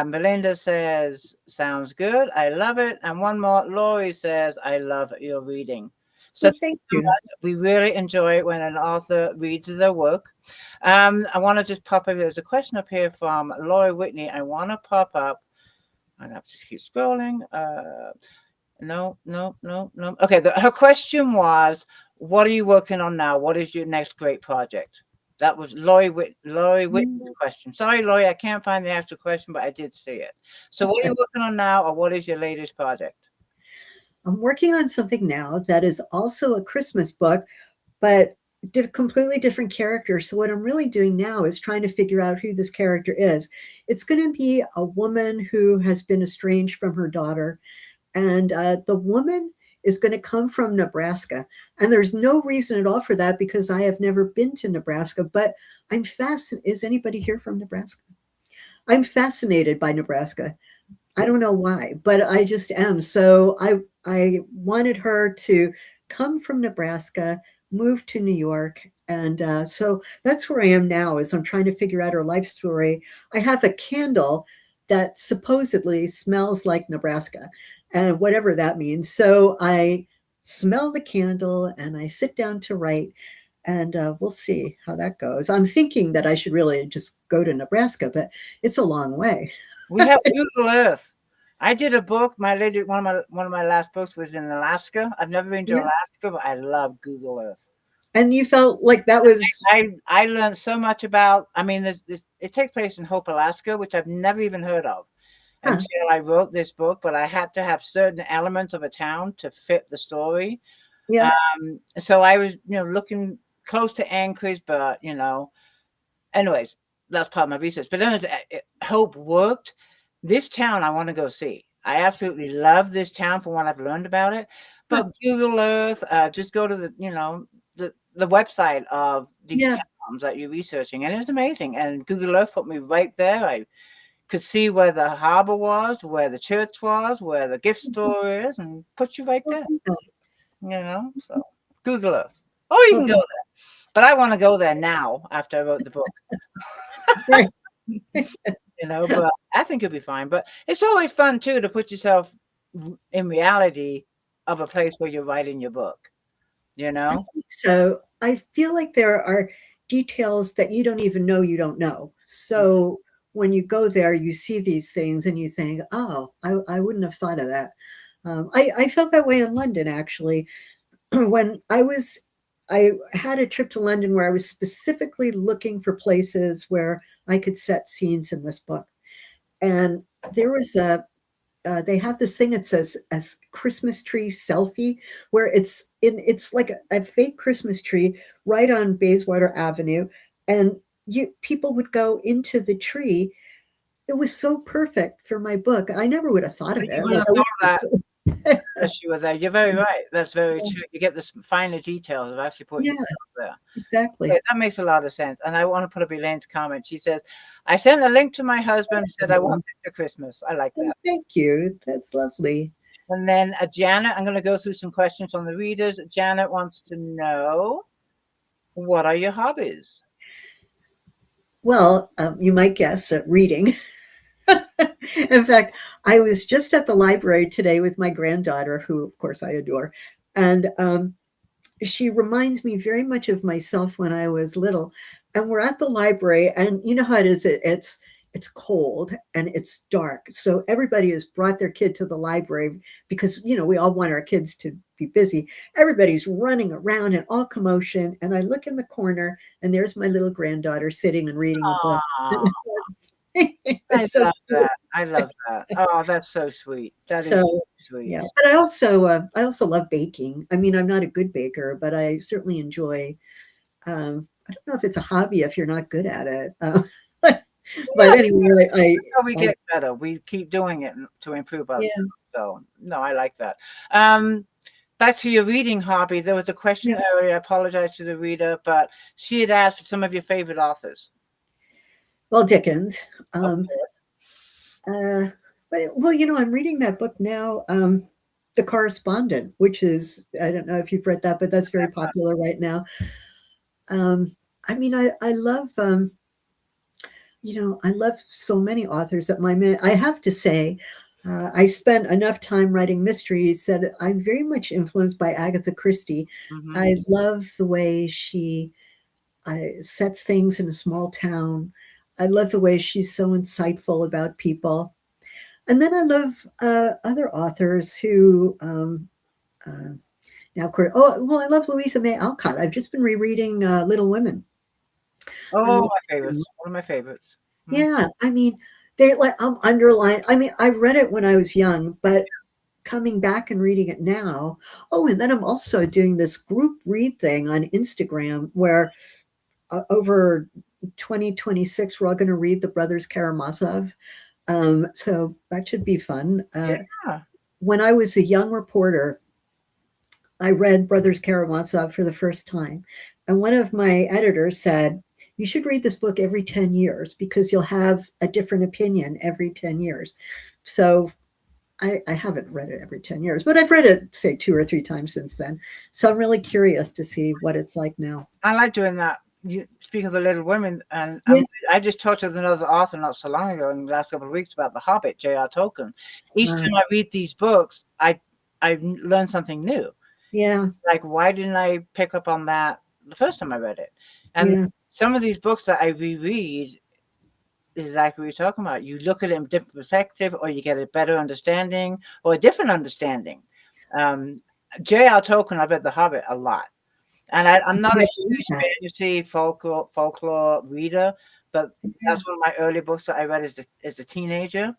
Melinda says, sounds good. I love it. And one more. Lori says, I love your reading. So Well, thank you. we really enjoy it when an author reads their work. I want to just pop up. There's a question up here from Lori Whitney. I want to pop up. I have to keep scrolling. No. Okay, her question was, what are you working on now? What is your next great project? That was Lori Whitney's question. Sorry, Lori, I can't find the actual question, but I did see it. So what are you working on now, or what is your latest project? I'm working on something now that is also a Christmas book, but completely different character. So what I'm really doing now is trying to figure out who this character is. It's going to be a woman who has been estranged from her daughter, and the woman is going to come from Nebraska. And there's no reason at all for that because I have never been to Nebraska, but I'm fascinated. Is anybody here from Nebraska? I'm fascinated by Nebraska. I don't know why, but I just am. So I wanted her to come from Nebraska, move to New York, and so that's where I am now. Is I'm trying to figure out her life story. I have a candle that supposedly smells like Nebraska, and whatever that means. So I smell the candle and I sit down to write. And we'll see how that goes. I'm thinking that I should really just go to Nebraska, but it's a long way. We have Google Earth. I did a book. One of my last books was in Alaska. I've never been to Yeah. Alaska, but I love Google Earth. And you felt like that was I learned so much about. I mean, it takes place in Hope, Alaska, which I've never even heard of huh, until I wrote this book. But I had to have certain elements of a town to fit the story. yeah. So I was, looking close to Anchorage, but anyways, that's part of my research. But then Hope worked. This town I want to go see. I absolutely love this town for what I've learned about it. But Google Earth, just go to the website of these Yeah. towns that you're researching, and it's amazing. And Google Earth put me right there. I could see where the harbor was, where the church was, where the gift store is, and put you right there. So Google Earth. Or you can go there. But I want to go there now after I wrote the book. Right. But I think you'll be fine. But it's always fun too to put yourself in reality of a place where you're writing your book. I think so. I feel like there are details that you don't even know you don't know. So when you go there, you see these things and you think, oh, I wouldn't have thought of that. I felt that way in London, actually. When I was I had a trip to London where I was specifically looking for places where I could set scenes in this book. And there was they have this thing that says a Christmas tree selfie, where it's like a fake Christmas tree right on Bayswater Avenue, and people would go into the tree. It was so perfect for my book. I never would have thought of You it. wouldn't Like, have thought of that unless you were there. You're very right. That's very true. You get the finer details of actually putting yeah, yourself there. exactly. Okay, that makes a lot of sense. And I want to put up Elaine's comment. She says, I sent a link to my husband and said, I want this for Christmas. I like that. Thank you. That's lovely. And then Janet, I'm going to go through some questions on the readers. Janet wants to know, what are your hobbies? Well, you might guess reading. In fact, I was just at the library today with my granddaughter, who, of course, I adore. And she reminds me very much of myself when I was little. And we're at the library, and you know how it is. It's cold and it's dark. So everybody has brought their kid to the library because, we all want our kids to be busy. Everybody's running around in all commotion. And I look in the corner, and there's my little granddaughter sitting and reading a book. I love that. I love that. Oh, that's so sweet. That is so sweet. Yeah. But I also love baking. I mean, I'm not a good baker, but I certainly enjoy. I don't know if it's a hobby if you're not good at it. But anyway, we get better. We keep doing it to improve ourselves. Yeah. So no, I like that. Back to your reading hobby. There was a question earlier. I apologize to the reader, but she had asked some of your favorite authors. Well, Dickens. But I'm reading that book now, The Correspondent, which is, I don't know if you've read that, but that's very popular right now. I mean, I love, I love so many authors that I have to say, I spent enough time writing mysteries that I'm very much influenced by Agatha Christie. Mm-hmm. I love the way she sets things in a small town. I love the way she's so insightful about people. And then I love other authors who now, I love Louisa May Alcott. I've just been rereading Little Women. Oh, my favorites. One of my favorites. Yeah, I mean, they're like underlined. I mean, I read it when I was young, but coming back and reading it now. Oh, and then I'm also doing this group read thing on Instagram where over 2026, we're all going to read the Brothers Karamazov. So that should be fun. When I was a young reporter, I read Brothers Karamazov for the first time. And one of my editors said, you should read this book every 10 years because you'll have a different opinion every 10 years. So I haven't read it every 10 years, but I've read it, say, 2 or 3 times since then. So I'm really curious to see what it's like now. I like doing that. You speak of the Little Women, and I just talked with another author not so long ago in the last couple of weeks about The Hobbit, J.R. Tolkien. Each time I read these books, I learn something new. Yeah. Like, why didn't I pick up on that the first time I read it? And some of these books that I reread is exactly what you're talking about. You look at it in a different perspective, or you get a better understanding, or a different understanding. J.R. Tolkien, I read The Hobbit a lot. And I'm not a huge fantasy folklore reader, but that's one of my early books that I read as a teenager.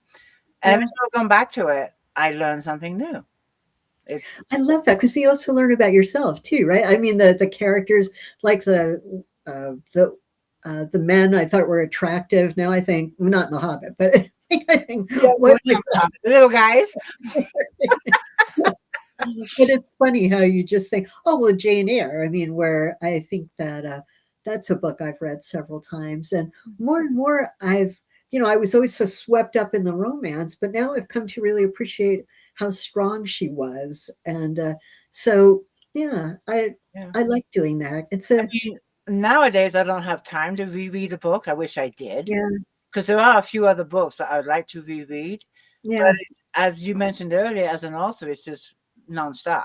And every time I've gone back to it, I learned something new. I love that because you also learn about yourself too, right? I mean, the characters, like the men I thought were attractive. Now I think, well, not in The Hobbit, but I think the little guys. But it's funny how you just think, oh, well, Jane Eyre. I mean, where I think that that's a book I've read several times. And more I was always so swept up in the romance, but now I've come to really appreciate how strong she was. And I like doing that. Nowadays, I don't have time to reread a book. I wish I did. Yeah. Because there are a few other books that I would like to reread. Yeah. But as you mentioned earlier, as an author, it's just nonstop.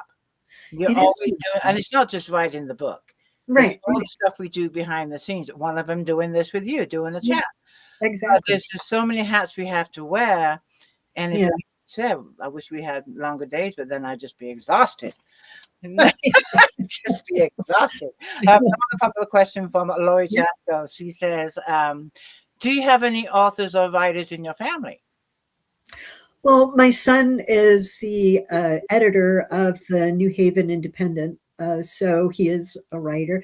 You're always doing, and it's not just writing the book, right? All the stuff we do behind the scenes. One of them doing this with you, doing a chat. Exactly. There's just so many hats we have to wear, and it's said, I wish we had longer days, but then I'd just be exhausted. Just be exhausted. Another popular question from Lori Yeah. Chasco. She says, do you have any authors or writers in your family? Well, my son is the editor of the New Haven Independent, so he is a writer.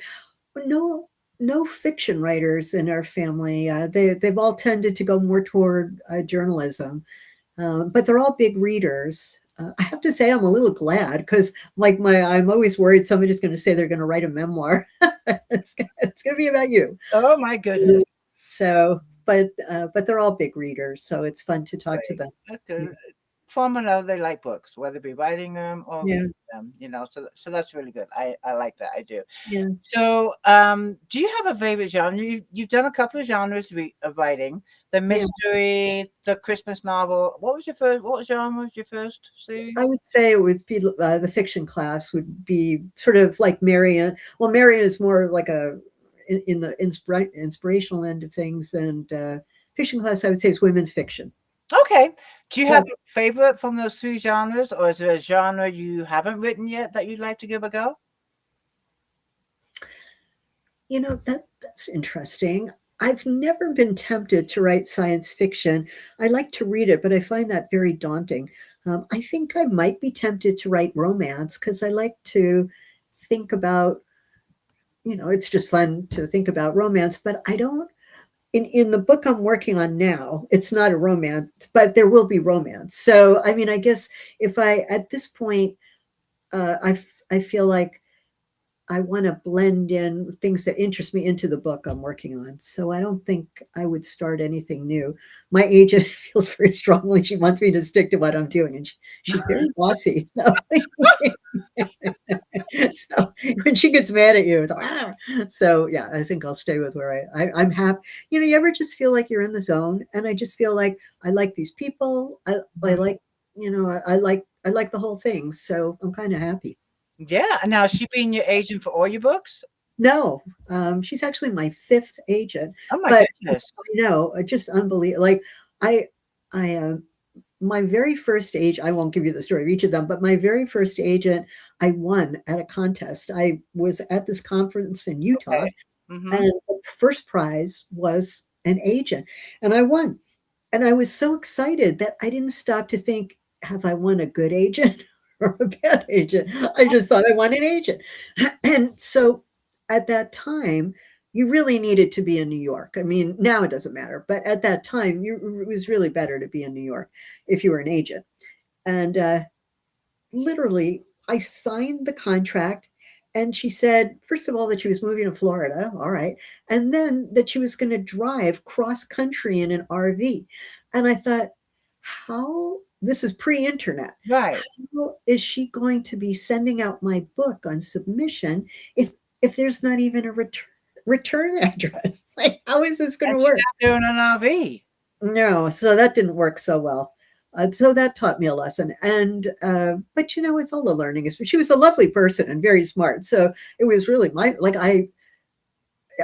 No, no fiction writers in our family. They've all tended to go more toward journalism, but they're all big readers. I have to say, I'm a little glad because, I'm always worried somebody's going to say they're going to write a memoir. It's going to be about you. Oh my goodness. So, but they're all big readers, so it's fun to talk to them. That's good. From another, they like books, whether it be writing them or Yeah. reading them, so that's really good. I like that. I do. Yeah. So, do you have a favorite genre? You've done a couple of genres of writing: the mystery, the Christmas novel. What genre was your first series? I would say it would be the fiction class would be sort of like Marion. Well, Marion is more like in the inspirational end of things, and fiction class I would say is women's fiction. Okay. Do you have a favorite from those three genres, or is there a genre you haven't written yet that you'd like to give a go? That's interesting. I've never been tempted to write science fiction. I like to read it, but I find that very daunting. I think I might be tempted to write romance because I like to think about, it's just fun to think about romance, but I don't. In the book I'm working on now, it's not a romance, but there will be romance. So, I mean, I guess at this point, I feel like I want to blend in things that interest me into the book I'm working on. So I don't think I would start anything new. My agent feels very strongly she wants me to stick to what I'm doing, and she's very bossy. So, so when she gets mad at you, it's like, "Ah." So yeah, I think I'll stay with where I'm happy. You ever just feel like you're in the zone, and I just feel like I like these people. I like, I like the whole thing. So I'm kind of happy. Yeah. Now, is she being your agent for all your books? No, she's actually my 5th agent, Oh my but goodness. just unbelievable. Like I my very first agent, I won't give you the story of each of them, but my very first agent, I won at a contest. I was at this conference in Utah, Okay. Mm-hmm. and the first prize was an agent, and I won. And I was so excited that I didn't stop to think, have I won a good agent or a bad agent? I just thought I won an agent. And so at that time, you really needed to be in New York. I mean, now it doesn't matter, but at that time, it was really better to be in New York if you were an agent. And literally, I signed the contract. And she said, first of all, that she was moving to Florida. All right. And then that she was going to drive cross country in an RV. And I thought, this is pre-internet. Right. How is she going to be sending out my book on submission if there's not even a return address? Like, how is this going to work? She's not doing an RV. No, so that didn't work so well. So that taught me a lesson. And but it's all the learning. She was a lovely person and very smart. So it was really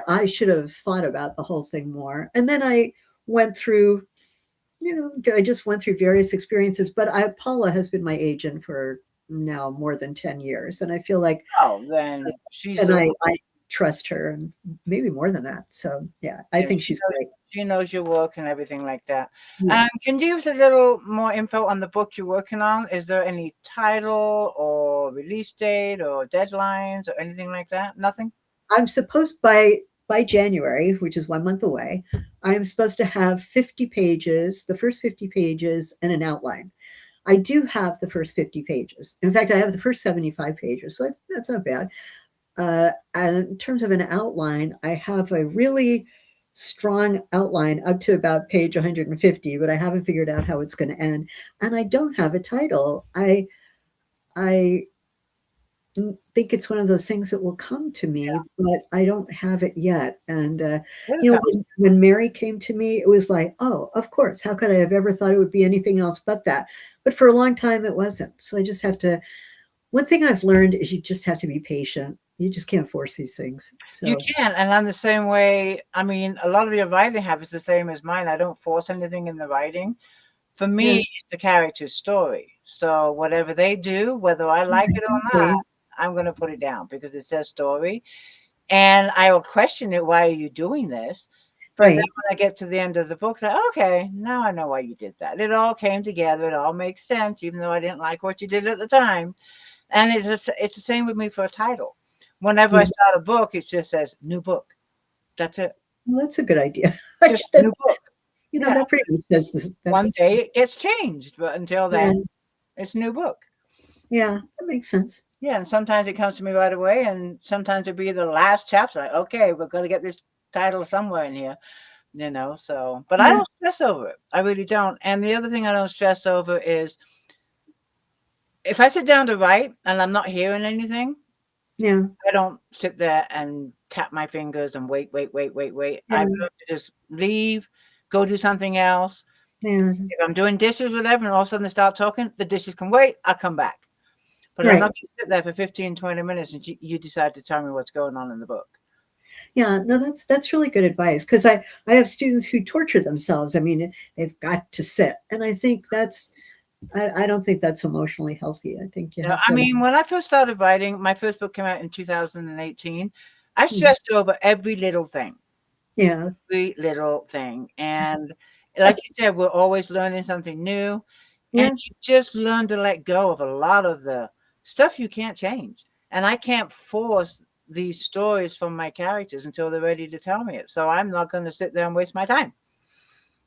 I should have thought about the whole thing more. And then I went through, I just went through various experiences. But Paula has been my agent for now more than 10 years, and I feel like then she's and I trust her, and maybe more than that. So yeah, I think she's great. She knows your work and everything like that. Yes. Can you give us a little more info on the book you're working on? Is there any title or release date or deadlines or anything like that? Nothing? I'm supposed by January, which is 1 month away, I'm supposed to have 50 pages, the first 50 pages, and an outline. I do have the first 50 pages. In fact, I have the first 75 pages, so that's not bad. And in terms of an outline, I have a really strong outline up to about page 150, but I haven't figured out how it's going to end. And I don't have a title. I think it's one of those things that will come to me, but I don't have it yet. And when Mary came to me, it was like, oh, of course, how could I have ever thought it would be anything else but that? But for a long time it wasn't. So I just have to, one thing I've learned is you just have to be patient. You just can't force these things. So You can, and I'm the same way. I mean, a lot of your writing habits the same as mine. I don't force anything in the writing. For me, it's the character's story. So whatever they do, whether I like it or not, I'm going to put it down because it's their story. And I will question it. Why are you doing this? But then when I get to the end of the book, like, okay, now I know why you did that. It all came together. It all makes sense, even though I didn't like what you did at the time. And it's the same with me for a title. Whenever I start a book, it just says new book. That's it. Well, that's a good idea. Just new book. You know, that pretty much says this. One day it gets changed, but until then, it's new book. Yeah, that makes sense. Yeah, and sometimes it comes to me right away, and sometimes it'll be the last chapter. Like, okay, we're going to get this title somewhere in here, you know. So, but I don't stress over it. I really don't. And the other thing I don't stress over is if I sit down to write and I'm not hearing anything, I don't sit there and tap my fingers and wait. I love to just leave, go do something else. If I'm doing dishes, whatever, and all of a sudden they start talking, the dishes can wait. I'll come back. But I'm not going to sit there for 15, 20 minutes and you decide to tell me what's going on in the book. Yeah, no, that's really good advice, because I have students who torture themselves. I mean, they've got to sit. And I think I don't think that's emotionally healthy. I think I mean, when I first started writing, my first book came out in 2018. I stressed over every little thing. Yeah. Every little thing. And like you said, we're always learning something new. And you just learn to let go of a lot of the stuff you can't change. And I can't force these stories from my characters until they're ready to tell me it. So I'm not going to sit there and waste my time.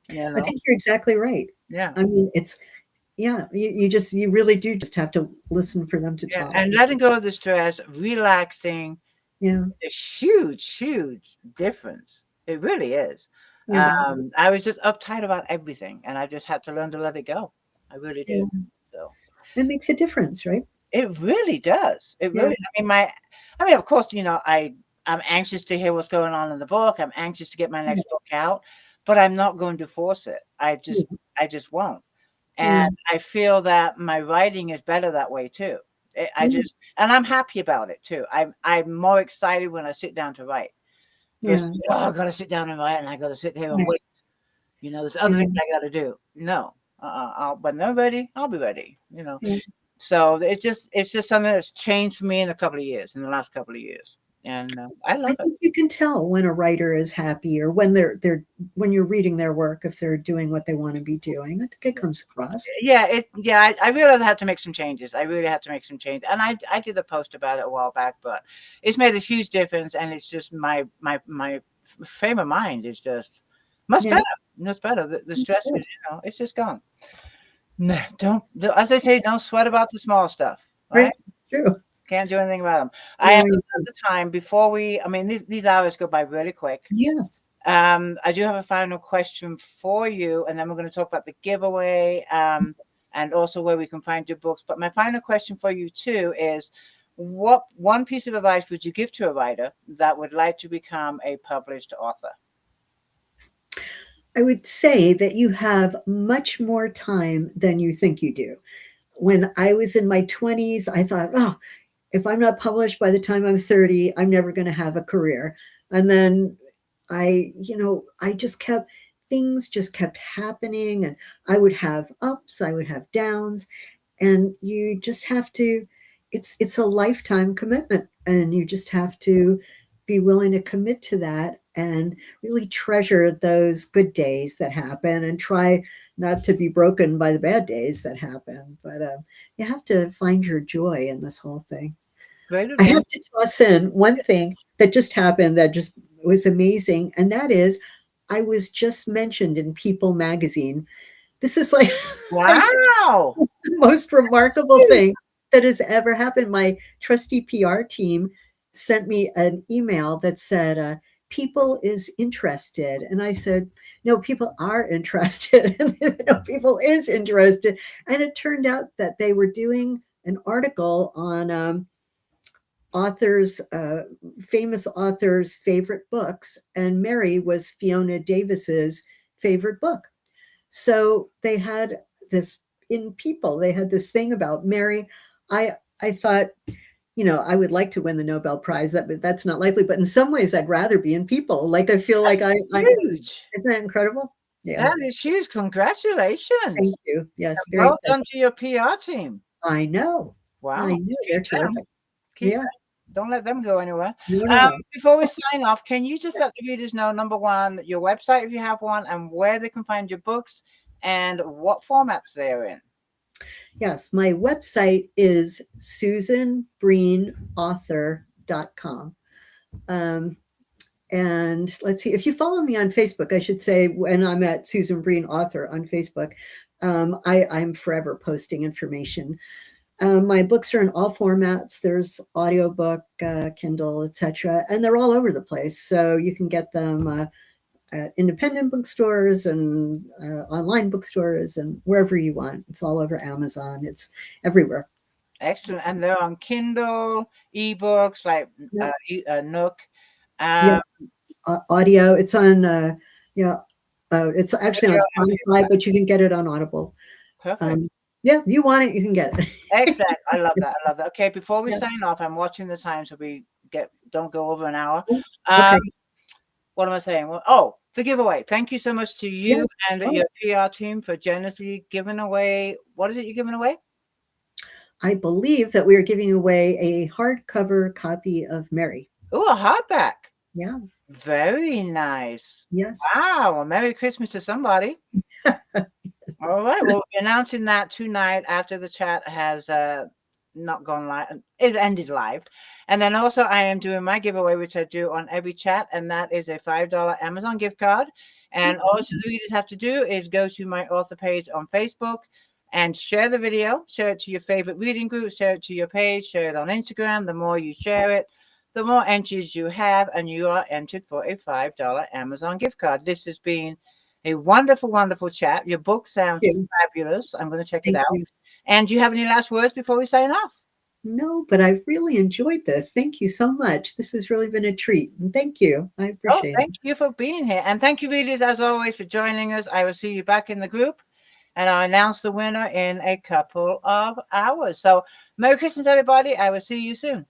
You know? I think you're exactly right. Yeah. I mean, you really do just have to listen for them to talk. And letting go of the stress, relaxing. Yeah. A huge, huge difference. It really is. I was just uptight about everything, and I just had to learn to let it go. I really did. So it makes a difference, right? It really does. It really. I mean, of course, you know, I'm anxious to hear what's going on in the book. I'm anxious to get my next book out, but I'm not going to force it. I just won't. And I feel that my writing is better that way too. And I'm happy about it too. I'm more excited when I sit down to write. Because, I got to sit down and write, and I got to sit here and wait. You know, there's other things I got to do. No, when they're ready, I'll be ready. You know, so it's just something that's changed for me in the last couple of years, and I love it. I think you can tell when a writer is happy, or when when you're reading their work, if they're doing what they want to be doing. I think it comes across. I realized I had to make some changes. I really had to make some changes, and I did a post about it a while back, but it's made a huge difference, and it's just my frame of mind is just much better. Much better. The stress is, it's just gone. No, as they say, don't sweat about the small stuff. Right? True. Can't do anything about them. I have the time before these hours go by really quick. Yes. I do have a final question for you, and then we're going to talk about the giveaway and also where we can find your books. But my final question for you too is, what one piece of advice would you give to a writer that would like to become a published author? I would say that you have much more time than you think you do. When I was in my 20s, I thought, if I'm not published by the time I'm 30, I'm never going to have a career. And then things just kept happening, and I would have ups, I would have downs, and you just have to, it's a lifetime commitment, and you just have to be willing to commit to that and really treasure those good days that happen, and try not to be broken by the bad days that happen. But you have to find your joy in this whole thing. I have to toss in one thing that just happened that just was amazing, and that is I was just mentioned in People magazine. This is like wow, the most remarkable thing that has ever happened. My trusty PR team sent me an email that said, People is interested. And I said, no, People are interested. No, People is interested. And it turned out that they were doing an article on famous authors' favorite books. And Mary was Fiona Davis's favorite book. So they had this in People, they had this thing about Mary. I thought, I would like to win the Nobel Prize. That's not likely, but in some ways, I'd rather be in People. Like I feel like huge. Isn't that incredible? Yeah. That is huge. Congratulations. Thank you. Yes, And very well excited. done to your PR team. I know. Wow. I know. They're Keep them. terrific. Keep Yeah. them. Don't let them go anywhere. No, no, no. Before we sign off, can you just let the readers know, number one, your website if you have one, and where they can find your books and what formats they're in? Yes, my website is susanbreenauthor.com. And let's see, if you follow me on Facebook, I should say, when I'm at Susan Breen Author on Facebook, I'm forever posting information. My books are in all formats. There's audiobook, Kindle, etc., and they're all over the place. So you can get them at independent bookstores and online bookstores and wherever you want. It's all over Amazon. It's everywhere. Excellent. And they're on Kindle, ebooks like Yeah. Nook. Yeah. Audio. It's on. It's actually on Spotify, but you can get it on Audible. Perfect. Yeah, you want it, you can get it. Exactly. I love that. I love that. Okay, before we Yeah. sign off, I'm watching the time so we don't go over an hour. Okay. What am I saying? Well, oh, the giveaway. Thank you so much to you Yes. and Oh. your PR team for generously giving away. What is it you're giving away? I believe that we are giving away a hardcover copy of Mary. Oh, a hardback. Yeah. Very nice. Yes. Wow. Well, Merry Christmas to somebody. All right. We'll be announcing that tonight after the chat has not gone live, is ended live. And then also I am doing my giveaway, which I do on every chat, and that is a $5 Amazon gift card. And all the readers have to do is go to my author page on Facebook and share the video, share it to your favorite reading group, share it to your page, share it on Instagram. The more you share it, the more entries you have, and you are entered for a $5 Amazon gift card. This has been a wonderful, wonderful chat. Your book sounds fabulous. I'm going to check it out. And do you have any last words before we sign off? No, but I've really enjoyed this. Thank you so much. This has really been a treat. And thank you. I appreciate it. Thank you for being here. And thank you, readers, as always, for joining us. I will see you back in the group. And I'll announce the winner in a couple of hours. So Merry Christmas, everybody. I will see you soon.